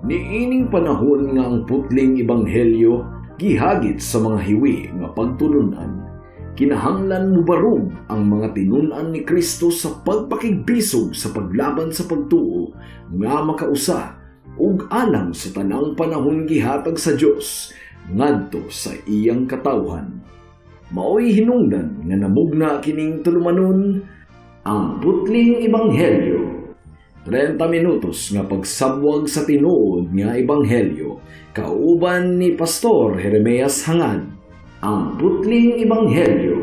Niining panahon nga ang putling ebanghelyo gihagit sa mga hiwi nga pagtulunan. Kinahanglan mubarog ang mga tinunan ni Kristo sa pagpakigbisog sa paglaban sa pagtuo nga makausa ug alang sa tanang panahon gihatag sa Dios ngadto sa iyang katawhan. Maoy hinungdan nga namugna kining tulumanon ang putling ebanghelyo. 30 minutos nga pagsabwag sa tinuod nga ebanghelyo kauban ni Pastor Jeremias Hangad. Ang putling ebanghelyo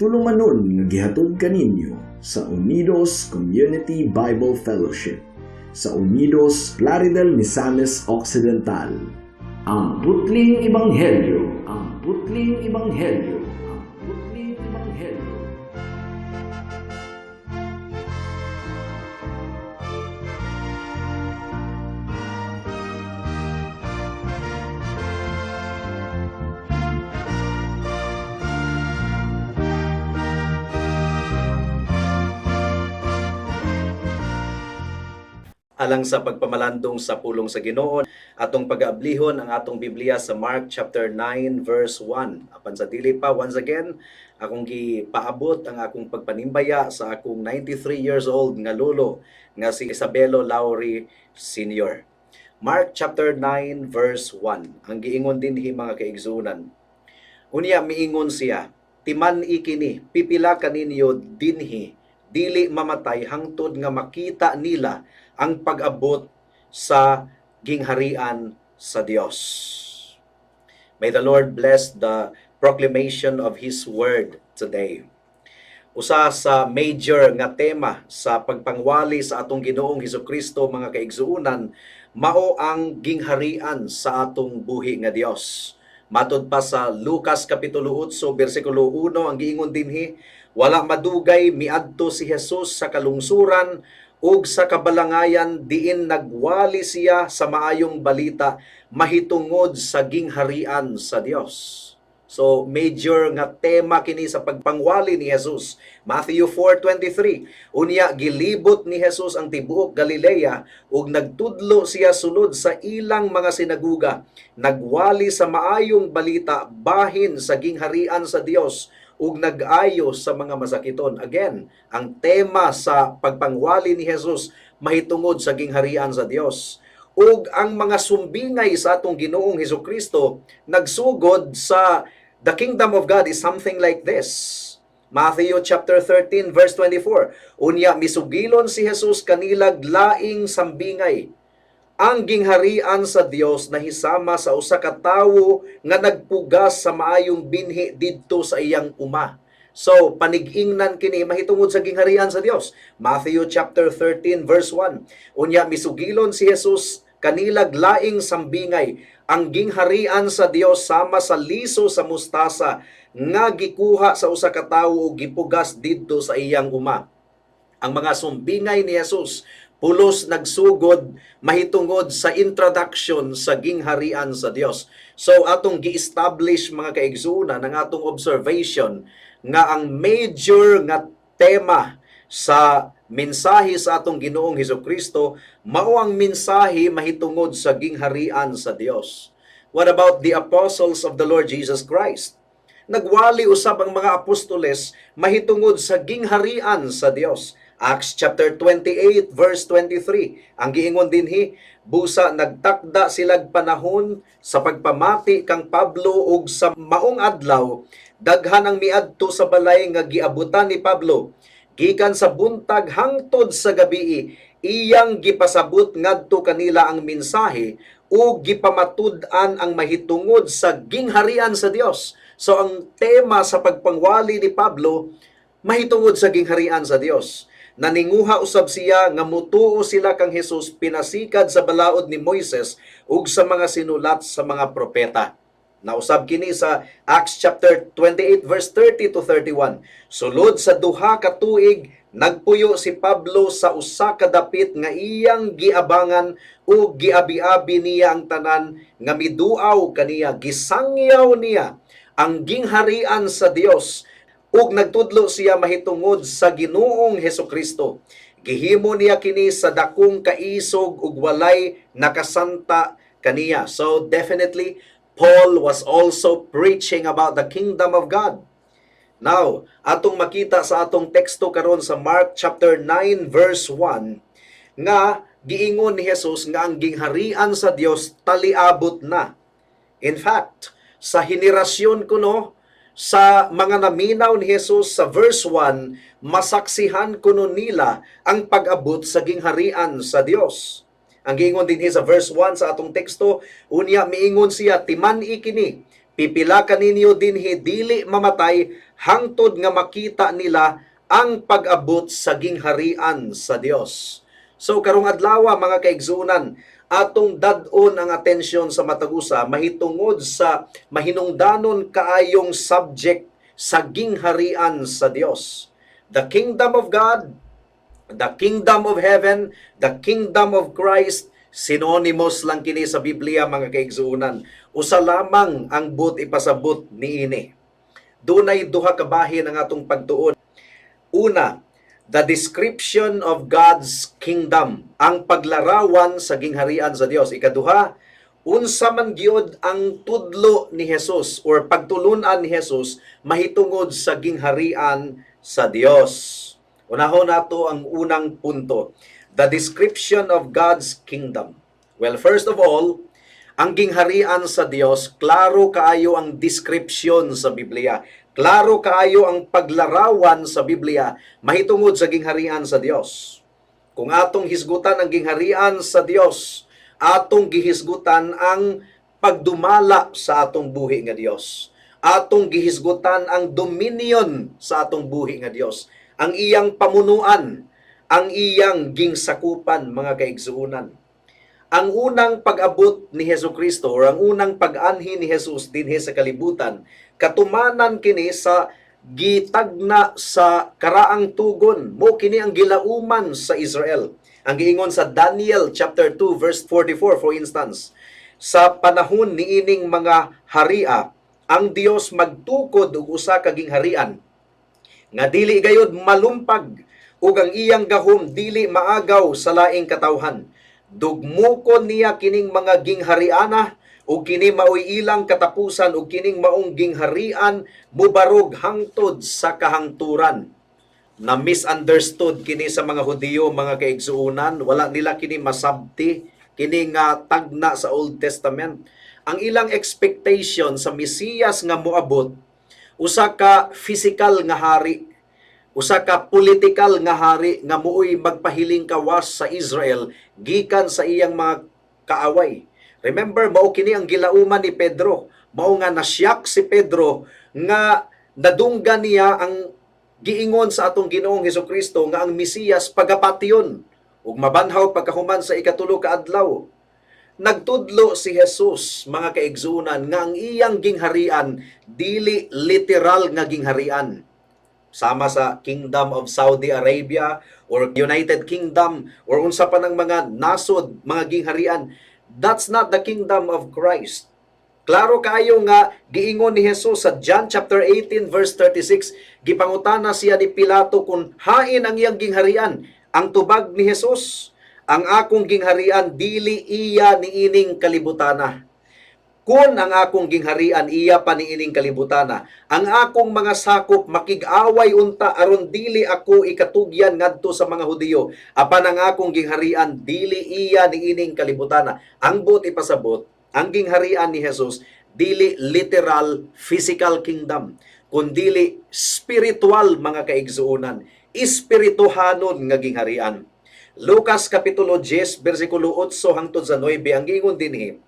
tulumanon nga gihatod kaninyo sa Unidos Community Bible Fellowship sa Unidos Plaridel, Misamis Occidental. Ang putling ebanghelyo, ang putling ebanghelyo, ang putling ebanghelyo. Alang sa pagpamalandong sa pulong sa Ginoo, atong pag-aablihon ang atong Biblia sa Mark chapter 9 verse 1. Apan sa dili pa, once again, akong gipaabot ang akong pagpanimbaya sa akong 93 years old nga lolo nga si Isabelo Lowry Sr. Mark chapter 9 verse 1. Ang giingon dinhi mga kaigsunan. Unya miingon siya, timan ikini, pipila kaninyo dinhi, dili mamatay hangtod nga makita nila ang pag-abot sa gingharian sa Dios. May the Lord bless the proclamation of His Word today. Usa sa major nga tema sa pagpangwali sa atong Ginoong Hesukristo mga kaigsuunan, mao ang gingharian sa atong buhi nga Dios. Matod pa sa Lucas kapitulo 8 bersikulo 1 ang giingon dinhi, wala madugay miadto si Jesus sa kalungsuran ug sa kabalangayan diin nagwali siya sa maayong balita mahitungod sa gingharian sa Dios. So major nga tema kini sa pagpangwali ni Jesus. Matthew 4:23. Unya gilibot ni Jesus ang tibuok Galilea ug nagtudlo siya sulod sa ilang mga sinaguga. Nagwali sa maayong balita bahin sa gingharian sa Dios ug nag-ayo sa mga masakiton. Again, ang tema sa pagpangwali ni Jesus mahitungod sa gingharian sa Dios. Ug ang mga sumbingay sa atong Ginoong Hesukristo nagsugod sa the kingdom of God is something like this. Matthew chapter 13 verse 24. Unya misugilon si Jesus kanilag laing sambingay. Ang gingharian sa Dios nahisama sa usa ka tawo nga nagpugas sa maayong binhi didto sa iyang uma. So, panig-ingnan kini mahitungod sa gingharian sa Dios. Matthew chapter 13 verse 1. Unya misugilon si Jesus kanilag laing sambingay. Ang gingharian sa Dios sama sa liso sa mustasa nga gikuha sa usa ka tawo ug gipugas didto sa iyang uma. Ang mga sumbingay ni Jesus pulos nagsugod mahitungod sa introduction sa gingharian sa Dios. So atong gi-establish mga kaigsunan ang atong observation nga ang major nga tema sa mensahe sa atong Ginoong Hesukristo mao ang mensahe mahitungod sa gingharian sa Dios. What about the apostles of the Lord Jesus Christ? Nagwali usab ang mga apostoles mahitungod sa gingharian sa Dios. Acts chapter 28 verse 23. Ang giingon dinhi, busa nagtakda silag panahon sa pagpamati kang Pablo ug sa maong adlaw daghan ang miadto sa balay nga giabutan ni Pablo. Gikan sa buntag hangtod sa gabii, iyang gipasabot ngadto kanila ang mensahe ug gipamatud-an ang mahitungod sa gingharian sa Dios. So ang tema sa pagpangwali ni Pablo mahitungod sa gingharian sa Dios. Naninguha usab siya nga mutuo sila kang Hesus pinasikad sa balaod ni Moises ug sa mga sinulat sa mga propeta. Nausab kini sa Acts chapter 28 verse 30 to 31. Sulod sa duha ka tuig nagpuyo si Pablo sa usa ka dapit nga iyang giabangan ug giabi-abi niya ang tanan nga miduaw kaniya, gisangyaw niya ang gingharian sa Dios ug nagtudlo siya mahitungod sa Ginoong Hesukristo. Gihimo niya kini sa dakong kaisog ug walay nakasanta kaniya. So definitely Paul was also preaching about the kingdom of God. Now, atong makita sa atong teksto karon sa Mark chapter 9 verse 1 nga giingon ni Jesus nga ang gingharian sa Dios taliabot na. In fact, sa henerasyon kuno sa mga naminaw ni Jesus sa verse 1, masaksihan kuno nila ang pag-abot sa gingharian sa Dios. Ang giingon din sa verse 1 sa atong teksto, unya miingon siya, timan-i kini, pipila kaninyo dinhi dili mamatay hangtod nga makita nila ang pag-abot sa gingharian sa Dios. So karong adlaw mga kaigsuonan, atong dadon ang atensyon sa matagusa mahitungod sa mahinungdanon kaayong subject sa gingharian sa Dios. The kingdom of God, the kingdom of heaven, the kingdom of Christ, synonymous lang kini sa Biblia mga kaigsuonan. Usa lamang ang but ipasabot niini. Dunay duha ka bahin ang atong pagtuon. Una, the description of God's kingdom, ang paglarawan sa gingharian sa Dios. Ikaduha, unsa man gyud ang tudlo ni Jesus or pagtulunan ni Jesus mahitungod sa gingharian sa Dios. Unahon nato ang unang punto, the description of God's kingdom. Well, first of all, ang gingharian sa Dios, klaro kaayo ang description sa Biblia. Klaro kaayo ang paglarawan sa Biblia mahitungod sa gingharian sa Dios. Kung atong hisgutan ang gingharian sa Dios, atong gihisgutan ang pagdumala sa atong buhi nga Dios. Atong gihisgutan ang dominion sa atong buhi nga Dios. Ang iyang pamunuan, ang iyang gingsakupan mga kaigsuonan. Ang unang pag-abot ni Hesukristo or ang unang pag-anhi ni Jesus dinhi sa kalibutan, katumanan kini sa gitagna sa karaang tugon. Mo kini ang gilauman sa Israel. Ang giingon sa Daniel chapter 2 verse 44 for instance, sa panahon niining mga haria, ang Dios magtukod og usa ka gingharian nga dili gayud malumpag ug ang iyang gahom dili maagaw sa laing katawhan. Dugmukon niya kining mga ginghariana ug kini maoy ilang katapusan ug kining maong gingharian mubarog hangtod sa kahangturan. Na misunderstood kini sa mga Hudiyo mga kaigsuonan, wala nila kini masabti kini nga tagna sa Old Testament. Ang ilang expectation sa Mesiyas nga moabot usa ka physical nga hari, usa ka political nga hari nga muuy magpahiling kawas sa Israel gikan sa iyang mga kaaway. Remember, mao kini ang gilauman ni Pedro. Mao nga nasyak si Pedro nga nadunggan niya ang giingon sa atong Ginoong Hesukristo nga ang Mesiyas pagapation ug mabanhaw pagkahuman sa ikatulo ka adlaw. Nagtudlo si Jesus mga kaigsuonan nga ang iyang gingharian dili literal nga gingharian. Sama sa Kingdom of Saudi Arabia or United Kingdom or unsa pa ng mga nasod, mga gingharian. That's not the kingdom of Christ. Klaro kayo nga giingon ni Jesus sa John chapter 18 verse 36, gipangutana siya ni Pilato kung hain ang iyang gingharian. Ang tubag ni Jesus, ang akong gingharian dili iya niining kalibutana. Kung ang akong gingharian iya pa niining kalibutana, ang akong mga sakop makig-away unta aron dili ako ikatugyan ngadto sa mga Hudiyo. Apan ang akong gingharian dili iya niining kalibutana. Ang buot ipasabot, ang gingharian ni Jesus dili literal physical kingdom, kundili spiritual mga kaigsuonan, espirituhanon nga gingharian. Lucas kapitulo 10 bersikulo 8 hangtod sa 9 ang giingon dinhi,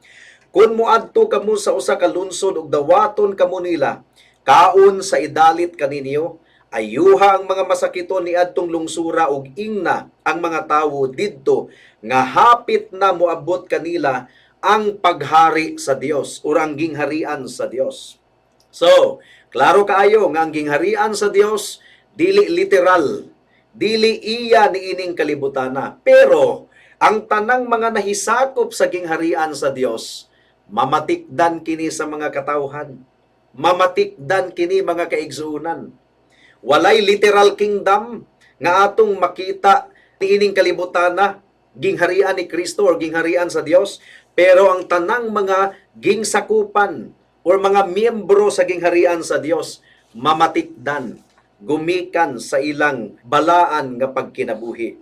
kun moadto kamo sa usa ka lungsod ug dawaton kamo nila, kaon sa idalit kaninyo, ayuha ang mga masakiton ni adtong lungsura ug ingna ang mga tawo didto nga hapit na moabot kanila ang paghari sa Dios o ang gingharian sa Dios. So, klaro kaayo nga ang gingharian sa Dios dili literal, dili iya niining kalibutana. Pero ang tanang mga nahisakop sa gingharian sa Dios, mamatikdan kini sa mga katawhan. Mamatikdan kini mga kaigsuonan. Walay literal kingdom nga atong makita Niining kalibutan na gingharian ni Kristo or gingharian sa Dios, pero ang tanang mga gingsakupan or mga miyembro sa gingharian sa Dios mamatikdan, gumikan sa ilang balaan nga pagkinabuhi.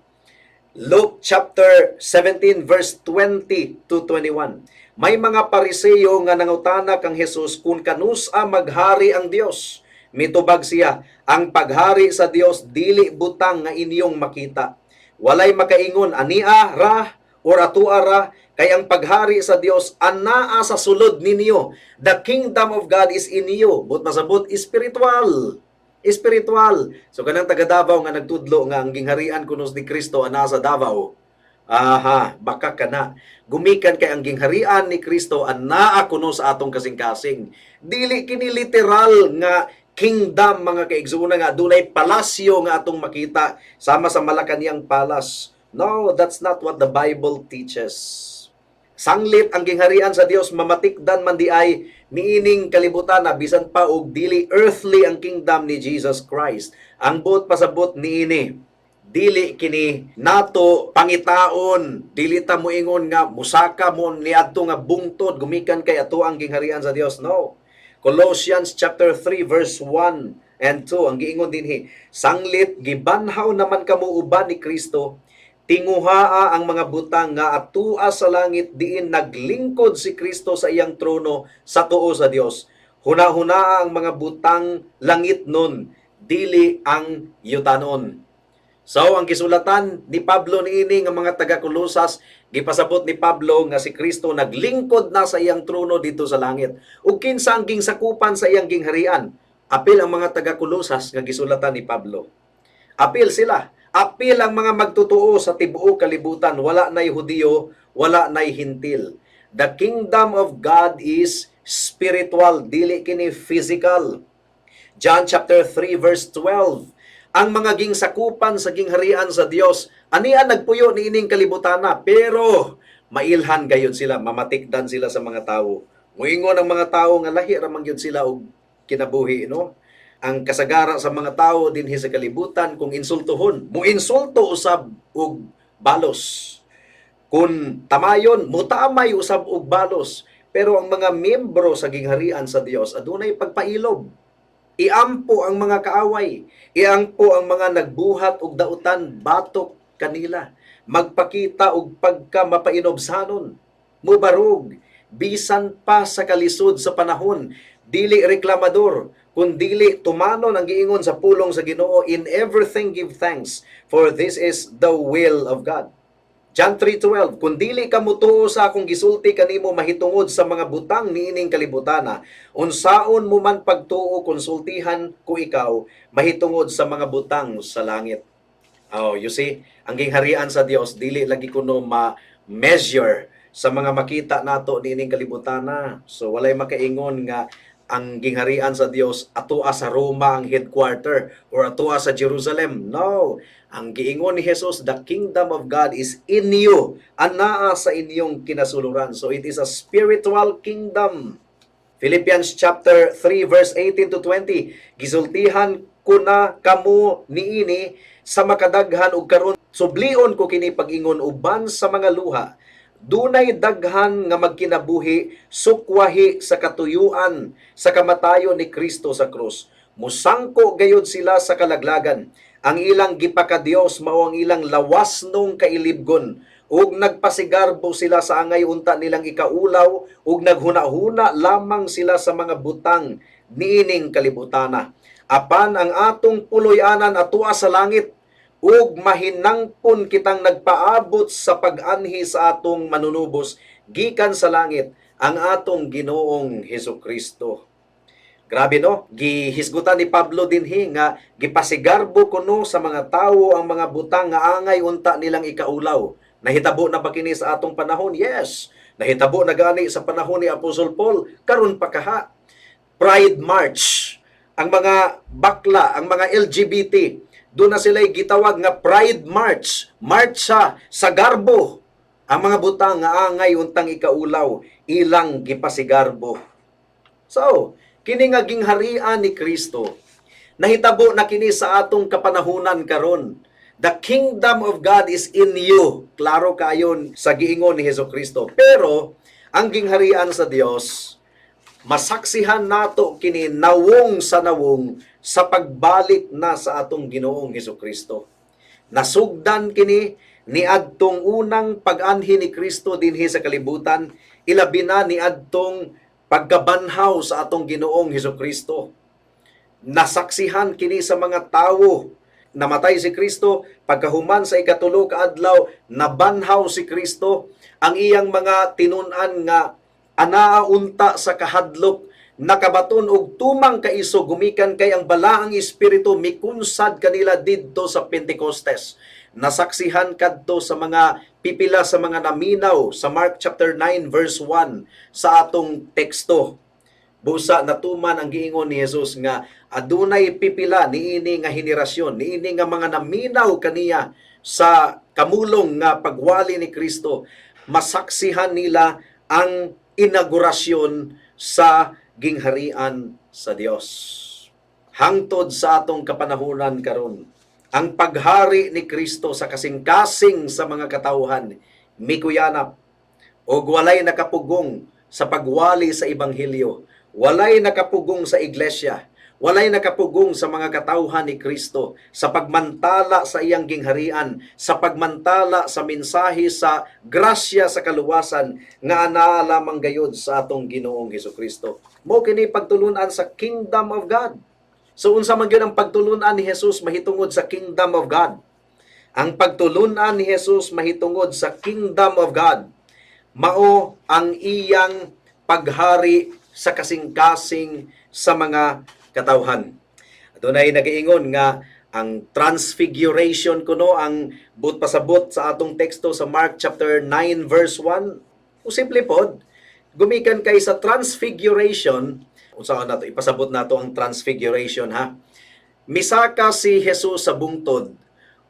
Luke chapter 17 verse 20 to 21. May mga Pariseo nga nangutana kang Hesus kung kanusa maghari ang Dios. Mitubag siya, ang paghari sa Dios dili butang nga inyong makita. Walay makaingon ania ra or atua ra, kay ang paghari sa Dios anaa sa sulod ninyo. The kingdom of God is in you. But masabot spiritual. Espiritual. So kanang taga Davao nga nagtudlo nga ang gingharian kunos ni Kristo ana sa Davao. Aha, baka kana. Gumikan kay ang gingharian ni Kristo anaa kuno sa atong kasing-kasing. Dili kini literal nga kingdom mga kaigsuuna nga dunay palasyo nga atong makita sama sa Malacañang Palace. No, that's not what the Bible teaches. Sanglit ang gingharian sa Dios mamatikdan man di ay niining kalibutan na bisan pa og dili earthly ang kingdom ni Jesus Christ. Ang buot pasabot niini dili kini nato pangitaon, dili ta moingon nga musaka mo niadto nga bungtod gumikan kay ato ang gingharian sa Dios. No. Colossians chapter 3 verse 1 and 2 ang giingon dinhi, sanglit gibanhaw naman kamo uban ni Kristo, tinguhaa ang mga butang nga atua sa langit diin naglingkod si Kristo sa iyang trono sa tuo sa Dios. Huna-hunaa ang mga butang langit nun, dili ang yutanon. So, ang gisulatan ni Pablo niini nga mga taga-Kolosas, gipasabot ni Pablo nga si Kristo naglingkod na sa iyang trono dito sa langit. Ug kinsa ang gingsakupan sa iyang gingharian? Apil ang mga taga-Kolosas nga gisulatan ni Pablo. Apil sila. Apil ang mga magtutuo sa tibuok kalibutan. Wala na'y Hudiyo, wala na'y Hintil. The kingdom of God is spiritual, dili kini physical. John chapter 3 verse 12. Ang mga gingsakupan sa gingharian sa Dios, aniya nagpuyo niining kalibutan na, pero mailhan gayon sila, mamatikdan sila sa mga tao. Muingon ang mga tao nga lahi ra man gyud sila og kinabuhi, no? Ang kasagara sa mga tao dinhi sa kalibutan kung insultuhon, muinsulto usab og balos. Kung tamayon, mutamay usab og balos. Pero ang mga miyembro sa gingharian sa Dios adunay pagpailob. Iampo ang mga kaaway, iampo ang mga nagbuhat og dautan batok kanila, magpakita og pagka mapainobsanon, mubarog, bisan pa sa kalisod sa panahon, dili reklamador, kundili tumanon ang giingon sa pulong sa Ginoo, in everything give thanks, for this is the will of God. John 3:12, kung dili ka mutuo sa akong gisulti kanimo mahitungod sa mga butang niining kalibutana, unsaon mo man pagtuo konsultihan ko ikaw mahitungod sa mga butang sa langit. Oh, you see, ang gingharian sa Dios dili lagi kuno ma-measure sa mga makita nato niining kalibutana. So walay makaingon nga ang gingharian sa Dios atoa sa Roma ang headquarter or atoa sa Jerusalem. No. Ang giingon ni Jesus, the kingdom of God is in you, anaa sa inyong kinasuluran. So it is a spiritual kingdom. Philippians chapter 3 verse 18 to 20, gisultihan ko na kamo niini sa makadaghan ug karon sublion ko kini pag-ingon uban sa mga luha. Dunay daghan nga magkinabuhi, sukwahi sa katuyuan sa kamatayon ni Kristo sa krus. Musangko gayud sila sa kalaglagan. Ang ilang gipakadios mao ang ilang lawas nung kailibgon. Ug nagpasigarbo sila sa angay unta nilang ikaulaw, ug naghuna-huna lamang sila sa mga butang niining kalibutana. Apan ang atong puloy-anan atua sa langit, ug mahinangpon kitang nagpaabot sa pag-anhi sa atong manunubos gikan sa langit, ang atong Ginoong Hesukristo. Grabe no, gihisgutan ni Pablo dinhi nga gipasigarbo kuno sa mga tawo ang mga butang nga angay unta nilang ikaulaw. Nahitabo na ba kini sa atong panahon? Yes. Nahitabo na gani sa panahon ni Apostol Paul, karon pa kaha. Pride March. Ang mga bakla, ang mga LGBT, doon na sila'y gitawag nga Pride March. Marcha sa garbo. Ang mga butang nga angay untang ikaulaw, ilang gipasigarbo. So, kini nga gingharian ni Kristo, nahitabo na kini sa atong kapanahunan karon. The kingdom of God is in you. Klaro kayon sa giingon ni Hesukristo. Pero ang gingharian sa Dios, masaksihan nato kini nawong sa pagbalik na sa atong Ginoong Hesukristo. Nasugdan kini ni adtong unang pag-anhi ni Kristo dinhi sa kalibutan, ilabi na ni adtong pagkabanhaw sa atong Ginoong Hesukristo. Nasaksihan kini sa mga tawo. Namatay si Kristo, pagkahuman sa ikatulo ka adlaw, nabanhaw si Kristo, ang iyang mga tinun-an nga anaaunta sa kahadlok, nakabaton og tumang kaiso gumikan kay ang balaang espiritu mikunsad kanila didto sa Pentecostes. Nasaksihan kadto sa mga pipila sa mga naminaw sa Mark chapter 9 verse 1 sa atong teksto. Busa natuman ang giingon ni Jesus nga adunay pipila niini nga henerasyon, niini nga mga naminaw kaniya sa kamulong nga pagwali ni Kristo, masaksihan nila ang inaugurasyon sa gingharian sa Dios. Hangtod sa atong kapanahunan karon, ang paghari ni Kristo sa kasing-kasing sa mga katawhan mikuyanap o walay nakapugong sa pagwali sa ebanghelyo. Walay nakapugong sa iglesia, walay nakapugong sa mga katawhan ni Kristo, sa pagmantala sa iyang gingharian, sa pagmantala sa mensahe sa grasya sa kaluwasan nga anaa lamang gayud sa atong Ginoong Hesukristo. Mo kini pagtulunan sa kingdom of God. So unsa man gyud ang pagtulunan ni Jesus mahitungod sa kingdom of God? Ang pagtulunan ni Jesus mahitungod sa kingdom of God mao ang iyang paghari sa kasing-kasing sa mga katawhan. Adunay nagaingon nga ang transfiguration kuno ang but pasabot sa atong teksto sa Mark chapter 9 verse 1. O simple pod, gumikan kay sa transfiguration, unsa nato ipasabot nato ang transfiguration ha. Misaka si Jesus sa bungtod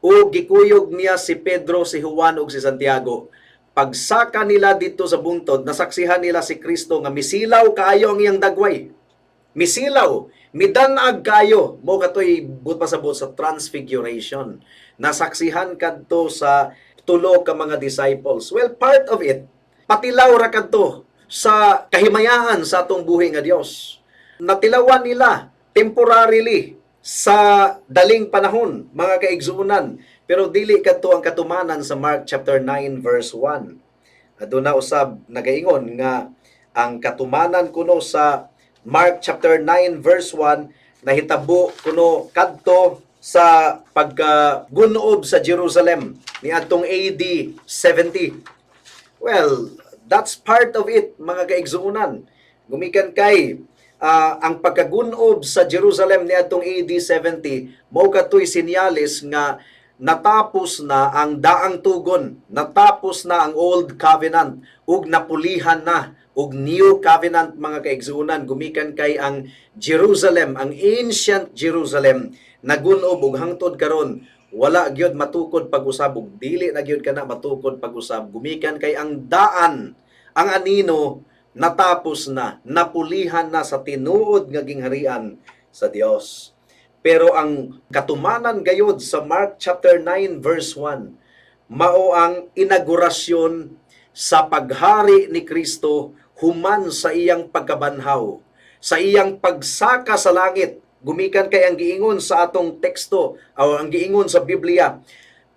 o gikuyog niya si Pedro, si Juan ug si Santiago. Pagsaka nila dito sa bungtod, nasaksihan nila si Kristo nga misilaw kaayo ang iyang dagway. Misilaw, midanag kayo. Mo katoy but pasabot sa transfiguration. Nasaksihan kadto sa tulo ka mga disciples. Well, part of it, patilaw ra kadto sa kahimayaan sa atong buhi nga Dios. Natilawan nila temporarily sa daling panahon, mga kaigsuunan. Pero dili kadto ang katumanan sa Mark chapter 9 verse 1. Aduna usab nagaingon nga ang katumanan kuno sa Mark chapter 9 verse 1 nahitabo kuno kadto sa pagkagunob sa Jerusalem niadtong AD 70. Well, that's part of it, mga kaigsuunan. Gumikan kay ang pagkagunob sa Jerusalem niadtong AD 70 mao katoy sinyalis nga natapos na ang daang tugon, natapos na ang Old Covenant, ug napulihan na ug New Covenant, mga kaigsuunan. Gumikan kay ang Jerusalem, ang ancient Jerusalem, nagunob ug hangtod karon wala gyud matukod pag-usab ug dili na gyud kana matukod pag-usab. Gumikan kay ang daan, ang anino natapos na, napulihan na sa tinuod nga gingharian sa Dios. Pero ang katumanan gayud sa Mark chapter 9 verse 1, mao ang inaugurasyon sa paghari ni Kristo human sa iyang pagkabanhaw, sa iyang pagsaka sa langit. Gumikan kay ang giingon sa atong teksto o ang giingon sa Biblia,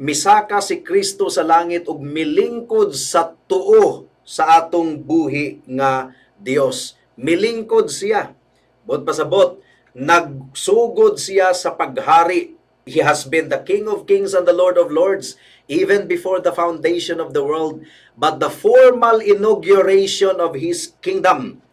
misaka si Kristo sa langit ug milingkod sa tuo sa atong buhi nga Dios. Milingkod siya. Bot pasabot, nagsugod siya sa paghari. He has been the King of Kings and the Lord of Lords even before the foundation of the world. But the formal inauguration of His kingdom,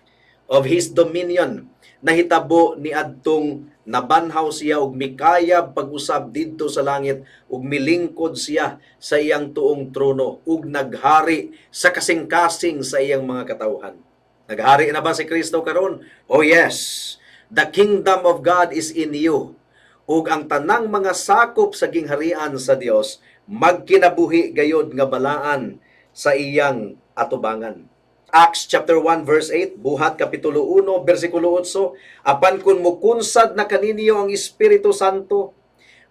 of His dominion, nahitabo ni adtong nabanhaw siya ug mikayab pag-usab didto sa langit ug milingkod siya sa iyang tuong trono ug naghari sa kasing-kasing sa iyang mga katawhan. Naghari na ba si Kristo karon? Oh yes. The kingdom of God is in you. Ug ang tanang mga sakop sa gingharian sa Dios magkinabuhi gayod nga balaan sa iyang atubangan. Acts chapter 1 verse 8, buhat kapitulo 1 bersikulo 8, apan kun mukunsad na kaninyo ang Espiritu Santo,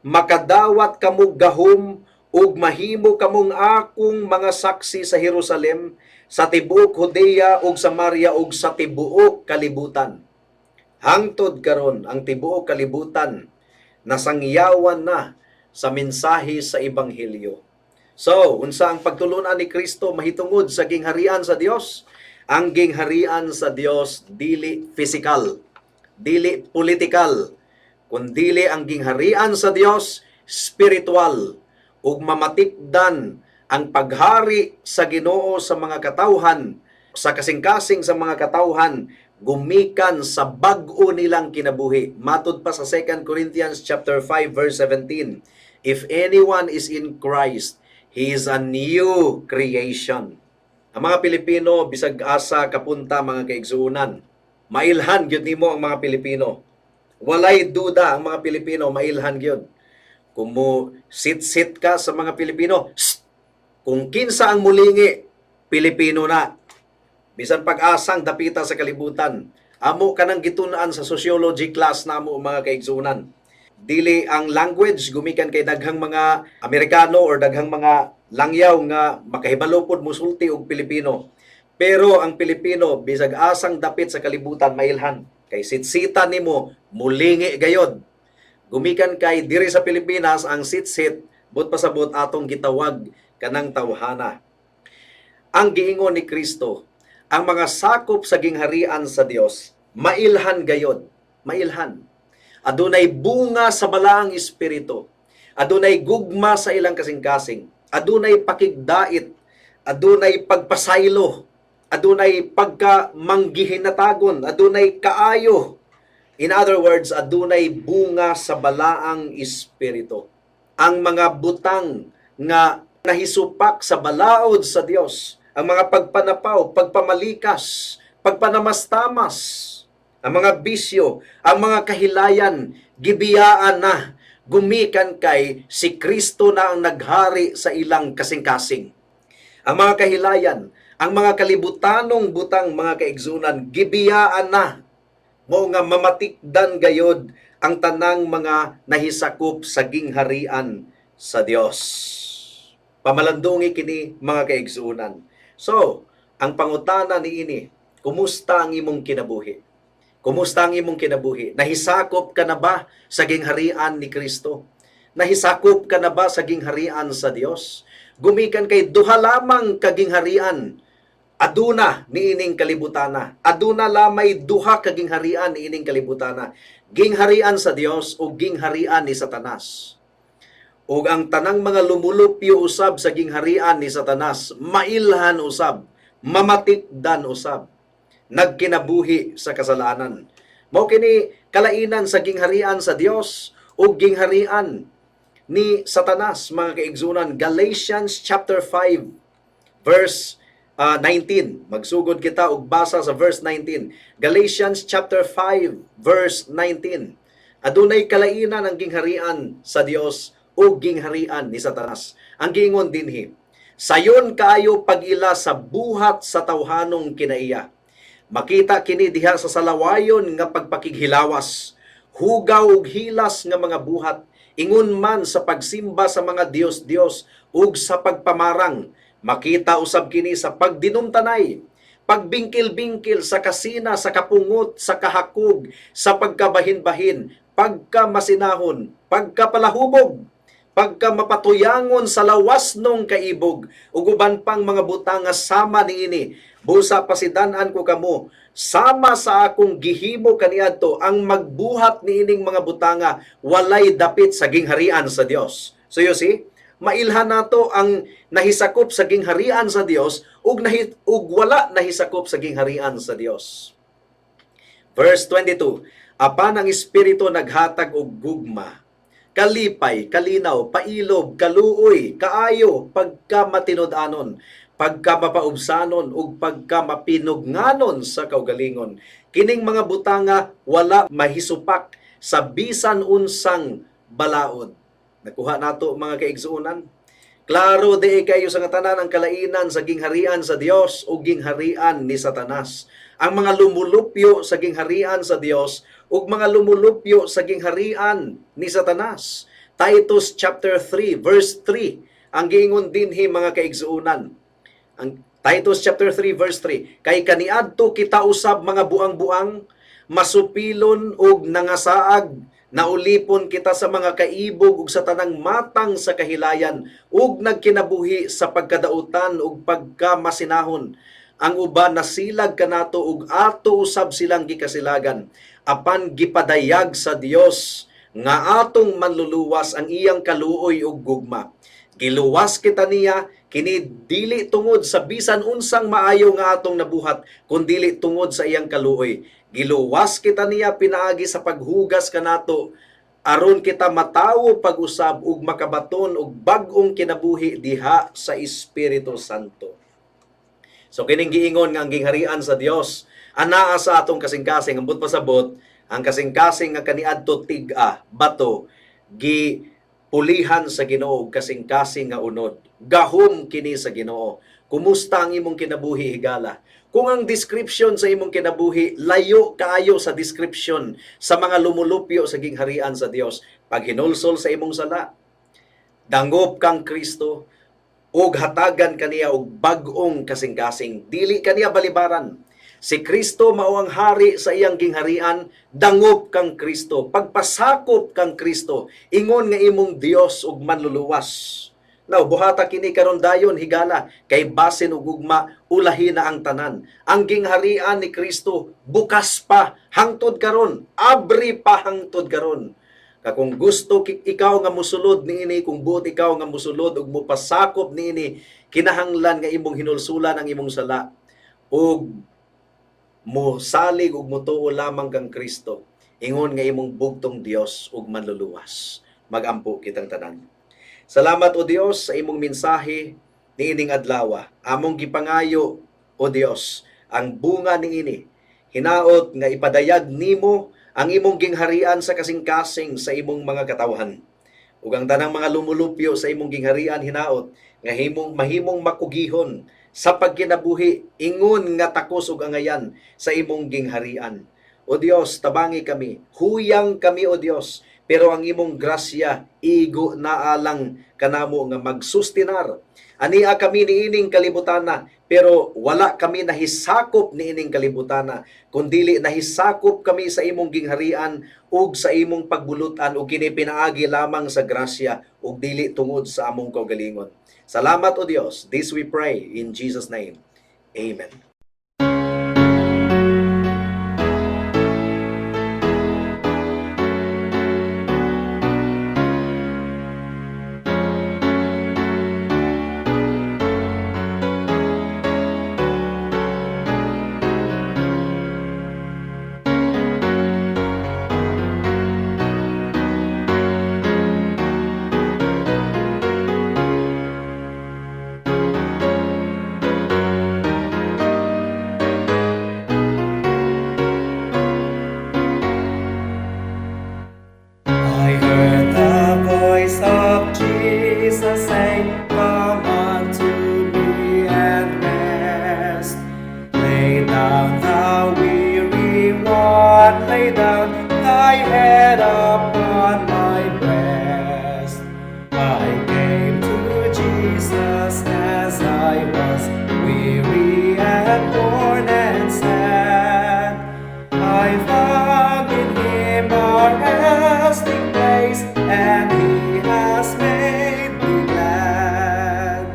makadawat kamo gahom ug mahimo kamong akong mga saksi sa Jerusalem, sa tibuok Judea ug Samaria ug sa tibuok kalibutan. Hangtod karon ang tibuok kalibutan nasangyawan na sa mensahe sa ebanghelyo. So, unsa ang pagtulunan ni Kristo mahitungod sa gingharian sa Dios? Ang gingharian sa Dios dili physical, dili political, kundili ang gingharian sa Dios spiritual, ug mamatikdan ang paghari sa Ginoo sa mga katawhan, sa kasing-kasing sa mga katawhan, gumikan sa bag-o nilang kinabuhi. Matud pa sa 2 Corinthians chapter 5 verse 17, if anyone is in Christ, he is a new creation. Ang mga Pilipino, bisag asa kapunta mga kaigsuunan, mailhan gyud nimo ang mga Pilipino. Walay duda ang mga Pilipino, mailhan gyud. Kung mo sit-sit ka sa mga Pilipino, kung kinsa ang mulingi, Pilipino na. Bisan pag-asang dapita sa kalibutan, amo ka nang gitun-an sa sociology class na mo mga kaigsunan. Dili ang language, gumikan kay daghang mga Amerikano or daghang mga langyaw nga makahibalo pod musulti og Pilipino. Pero ang Pilipino, bisag asang dapit sa kalibutan, mailhan. Kay sit-sita nimo, mulingi gayod. Gumikan kay diri sa Pilipinas ang sit-sit, but pasabot atong gitawag kanang tawhana. Ang giingon ni Kristo, ang mga sakop sa gingharian sa Dios, mailhan gayod, mailhan. Adunay bunga sa balaang espiritu, adunay gugma sa ilang kasing-kasing, adunay pakigdait, adunay pagpasaylo, adunay pagkamanggihinatagon, adunay kaayo. In other words, adunay bunga sa balaang espiritu. Ang mga butang nga nahisupak sa balaod sa Dios, ang mga pagpanapaw, pagpamalikas, pagpanamastamas, ang mga bisyo, ang mga kahilayan, gibiyaan na, gumikan kay si Kristo na ang naghari sa ilang kasing-kasing. Ang mga kahilayan, ang mga kalibutanong butang mga kaigsunan, gibiyaan na, mo nga mamatikdan gayod ang tanang mga nahisakop sa gingharian sa Dios. Pamalandungi kini mga kaigsunan. So, ang pangutana niini, kumusta ang imong kinabuhi? Kumusta ang imong kinabuhi? Nahisakop ka na ba sa gingharian ni Kristo? Nahisakop ka na ba sa gingharian sa Dios? Gumikan kay duha lamang kagingharian, aduna niining kalibutana. Aduna lamay duha ka gingharian niining kalibutana. Gingharian sa Dios o gingharian ni Satanas. Ug ang tanang mga lumulupyo usab sa gingharian ni Satanas, mailhan usab, mamatikdan usab, nagkinabuhi sa kasalanan. Mao kini kalainan sa gingharian sa Dios o gingharian ni Satanas mga kaigsunan. Galatians chapter 5 verse 19. Magsugod kita og basa sa verse 19. Galatians chapter 5 verse 19. Adunay kalainan ang gingharian sa Dios o gingharian ni Satanas. Ang giingon dinhi, sayon kaayo pag-ila sa buhat sa tawhanong kinaiya. Makita kini diha sa salawayon nga pagpakighilawas, hugaw ug hilas nga mga buhat, ingon man sa pagsimba sa mga Dios-Dios ug sa pagpamarang. Makita usab kini sa pagdinumtanay, pagbingkil-bingkil sa kasina, sa kapungot, sa kahakog, sa pagkabahin-bahin, pagkamasinahon, pagkapalahubog, pagkamapatuyangon sa lawas nung kaibog, ug uban pang mga butang nga sama niini. Busa pasidan-an ko kamo, sama sa akong gihimo kaniadto ang magbuhat niining mga butanga walay dapit sa gingharian sa Dios. So you see, mailhan nato ang nahisakop sa gingharian sa Dios ug wala nahisakop sa gingharian sa Dios. Verse 22, apan ang Espiritu naghatag og gugma, kalipay, kalinaw, pailog, kaluoy, kaayo, pagkamatinud-anon, pagkamapaubsanon ug pagkamapinugnanon sa kaugalingon. Kining mga butanga wala mahisupak sa bisan unsang balaod. Nakuha nato mga kaigsuunan. Klaro di kayo sa tanan ang kalainan sa gingharian sa Dios o gingharian ni Satanas. Ang mga lumulupyo sa gingharian sa Dios ug mga lumulupyo sa gingharian ni Satanas. Titus chapter 3 verse 3 ang giingon dinhi mga kaigsuunan. Ang Titus chapter 3 verse 3, kay kaniadto kita usab mga buang-buang, masupilon og nangasaag, naulipon kita sa mga kaibog ug sa tanang matang sa kahilayan ug nagkinabuhi sa pagkadautan ug pagkamasinahon. Ang uban nasilag kanato ug ato usab silang gikasilagan apan gipadayag sa Dios nga atong manluluwas ang iyang kaluoy ug gugma. Giluwas kita niya kini dili tungod sa bisan unsang maayo nga atong nabuhat kundi tungod sa iyang kaluoy. Giluwas kita niya pinaagi sa paghugas kanato aron kita matawo pag-usab ug makabaton og bag-ong kinabuhi diha sa Espiritu Santo. So kining giingon nga ang gingharian sa Dios anaa sa atong kasing-kasing ambot pasabot ang kasing-kasing nga kaniadto tig-a bato pulihan sa Ginoo kasing-kasing nga unod. Gahom kini sa Ginoo. Kumusta ang imong kinabuhi higala? Kung ang description sa imong kinabuhi layo kaayo sa description sa mga lumulupyo sa gingharian sa Dios, pag hinulsol sa imong sala, dangop kang Kristo ug hatagan kaniya og bag-ong kasing-kasing. Dili kaniya balibaran. Si Kristo mao ang hari sa iyang gingharian, dangop kang Kristo, pagpasakop kang Kristo, ingon nga imong Dios ug manluluwas. Now, buhata kini karon dayon higala kay basin ug ugma ulahi na ang tanan. Ang gingharian ni Kristo bukas pa hangtod karon, abri pa hangtod karon. Kung gusto ikaw nga musulod niini, kung buot ikaw nga musulod ug mopasakop niini, kinahanglan nga imong hinulsulan ang imong sala ug mo salig ug motuo lamang kang Kristo. Ingon nga imong bugtong Dios ug manluluwas. Magampo kitang tanan. Salamat o Dios sa imong mensahe niining adlaw. Among gipangayo o Dios ang bunga niini. Hinaot nga ipadayag nimo ang imong gingharian sa kasing-kasing sa imong mga katawhan. Ug ang tanang mga lumulupyo sa imong gingharian hinaot nga mahimong makugihon sa pagkinabuhi, ingon nga takos ug angayan sa imong gingharian. O Dios, tabangi kami, huyang kami o Dios, pero ang imong grasya igo na alang kanamo nga magsustinar. Ania kami niining kalibutana, pero wala kami nahisakop niining kalibutana, kundili nahisakop kami sa imong gingharian ug sa imong pagbulutan ug kini pinaagi lamang sa grasya ug dili tungod sa among kaugalingon. Salamat o Dios. This we pray in Jesus' name. Amen. I heard the voice of Jesus say, "Come unto me and rest. Lay down the weary one, lay down thy head upon my breast." I came to Jesus as I was, weary and worn and sad. I found in Him a resting place, and He has made me glad.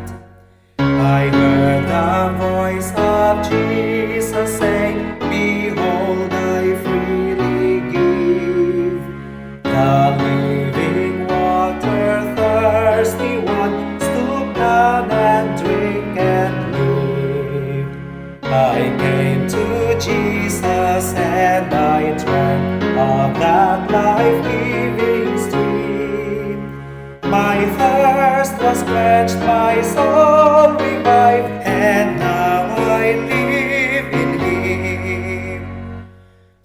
I heard the voice of Jesus say, "Behold, I freely give the living water, thirsty one, stoop down and drink and live." I came to Jesus and I drank of that life-giving stream. My thirst was quenched, my soul revived, and now I live in Him.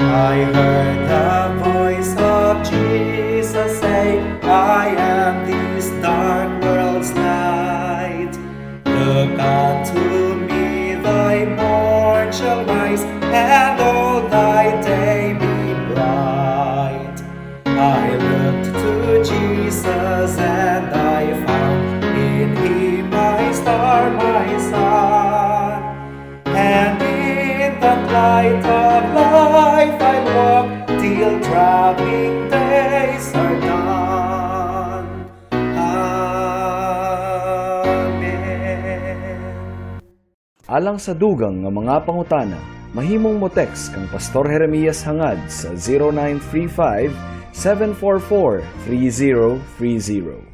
I heard the voice of Jesus say, "I am this dark world's light. Look unto me, thy morn shall rise, and all thy day be bright." I looked to Jesus Jesus, and I found in Him my star, my sun. And in that light of life I'll walk till traveling days are done. Amen. Alang sa dugang nga mga pangutana, mahimong mo text kang Pastor Jeremias hangad sa 0935 744 3030.